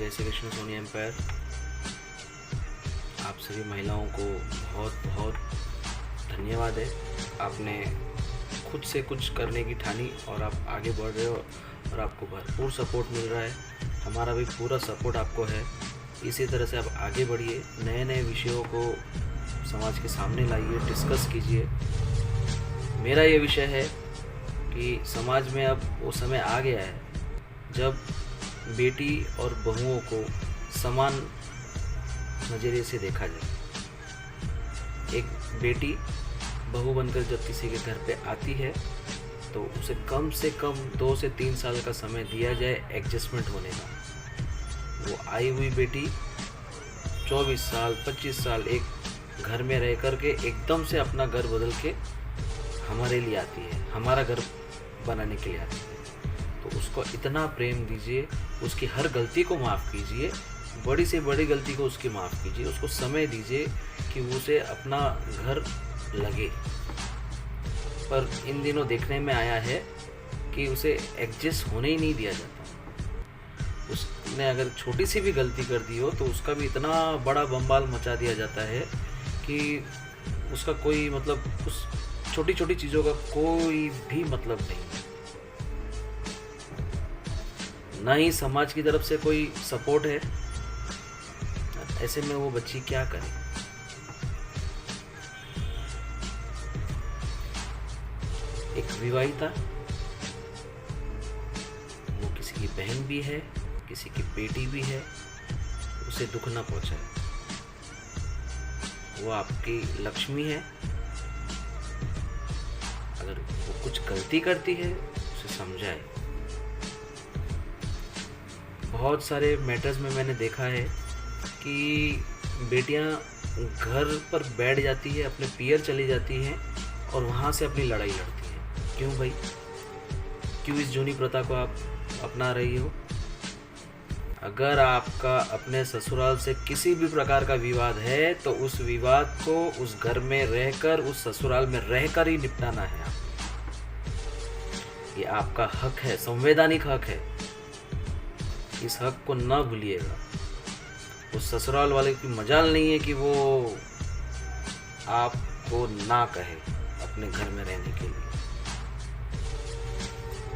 जय श्री कृष्ण सोनी एम्पायर। आप सभी महिलाओं को बहुत बहुत धन्यवाद है। आपने खुद से कुछ करने की ठानी और आप आगे बढ़ रहे हो और आपको भरपूर सपोर्ट मिल रहा है। हमारा भी पूरा सपोर्ट आपको है। इसी तरह से आप आगे बढ़िए, नए नए विषयों को समाज के सामने लाइए, डिस्कस कीजिए। मेरा ये विषय है कि समाज में अब वो समय आ गया है जब बेटी और बहुओं को समान नज़रिए से देखा जाए। एक बेटी बहू बनकर जब किसी के घर पे आती है तो उसे कम से कम 2 से 3 साल का समय दिया जाए एडजस्टमेंट होने का। वो आई हुई बेटी 24 साल 25 साल एक घर में रह कर के एकदम से अपना घर बदल के हमारे लिए आती है, हमारा घर बनाने के लिए आती है। तो उसको इतना प्रेम दीजिए, उसकी हर गलती को माफ़ कीजिए, बड़ी से बड़ी गलती को उसकी माफ़ कीजिए, उसको समय दीजिए कि उसे अपना घर लगे। पर इन दिनों देखने में आया है कि उसे एडजस्ट होने ही नहीं दिया जाता। उसने अगर छोटी सी भी गलती कर दी हो तो उसका भी इतना बड़ा बम्बाल मचा दिया जाता है कि उसका कोई मतलब, उस छोटी छोटी चीज़ों का कोई भी मतलब नहीं। ना ही समाज की तरफ से कोई सपोर्ट है। ऐसे में वो बच्ची क्या करे। एक विवाहिता, वो किसी की बहन भी है, किसी की बेटी भी है, उसे दुख ना पहुंचाए। वो आपकी लक्ष्मी है। अगर वो कुछ गलती करती है उसे समझाए। बहुत सारे मैटर्स में मैंने देखा है कि बेटियां घर पर बैठ जाती है, अपने पियर चली जाती हैं और वहाँ से अपनी लड़ाई लड़ती हैं। क्यों भाई? क्यों इस जूनी प्रथा को आप अपना रही हो? अगर आपका अपने ससुराल से किसी भी प्रकार का विवाद है तो उस विवाद को उस घर में रहकर, उस ससुराल में रहकर ही निपटाना है। ये आपका हक है, संवैधानिक हक है। इस हक को ना भूलिएगा। उस ससुराल वाले की मजाल नहीं है कि वो आपको ना कहे अपने घर में रहने के लिए।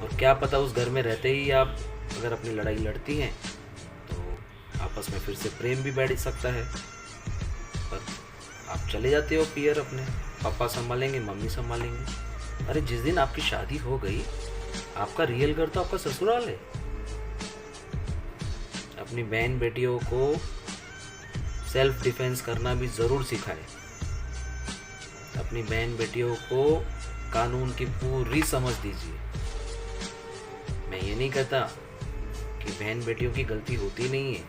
और क्या पता उस घर में रहते ही आप अगर अपनी लड़ाई लड़ती हैं तो आपस में फिर से प्रेम भी बैठ सकता है। पर आप चले जाते हो पियर, अपने पापा संभालेंगे, मम्मी संभालेंगे। अरे जिस दिन आपकी शादी हो गई, आपका रियल घर तो आपका ससुराल है। अपनी बहन बेटियों को सेल्फ डिफेंस करना भी ज़रूर सिखाए। अपनी बहन बेटियों को कानून की पूरी समझ दीजिए। मैं ये नहीं कहता कि बहन बेटियों की गलती होती नहीं है,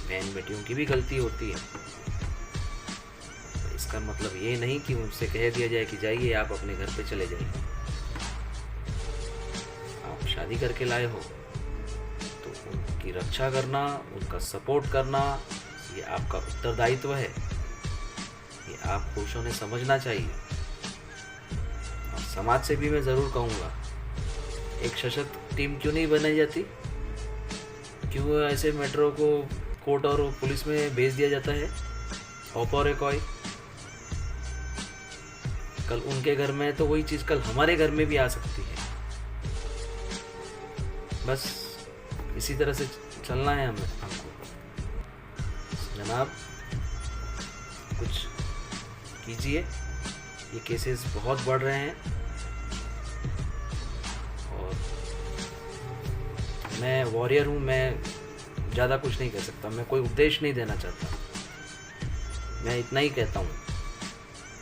बहन बेटियों की भी गलती होती है। इसका मतलब ये नहीं कि उनसे कह दिया जाए कि जाइए आप अपने घर पे चले जाइए। आप शादी करके लाए हो तो उनकी रक्षा करना, उनका सपोर्ट करना, ये आपका उत्तरदायित्व है। ये आप पुरुषों ने समझना चाहिए। और समाज से भी मैं ज़रूर कहूँगा, एक सशक्त टीम क्यों नहीं बनाई जाती? क्यों ऐसे मैटरों को कोर्ट और पुलिस में भेज दिया जाता है? और एक कोई कल उनके घर में है तो वही चीज़ कल हमारे घर में भी आ सकती है। बस इसी तरह से चलना है हमको। जनाब, कुछ कीजिए। ये केसेस बहुत बढ़ रहे हैं और मैं वॉरियर हूँ। मैं ज़्यादा कुछ नहीं कह सकता, मैं कोई उपदेश नहीं देना चाहता। मैं इतना ही कहता हूँ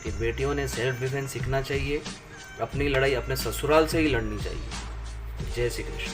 कि बेटियों ने सेल्फ डिफेंस सीखना चाहिए। अपनी लड़ाई अपने ससुराल से ही लड़नी चाहिए। जय श्री कृष्ण।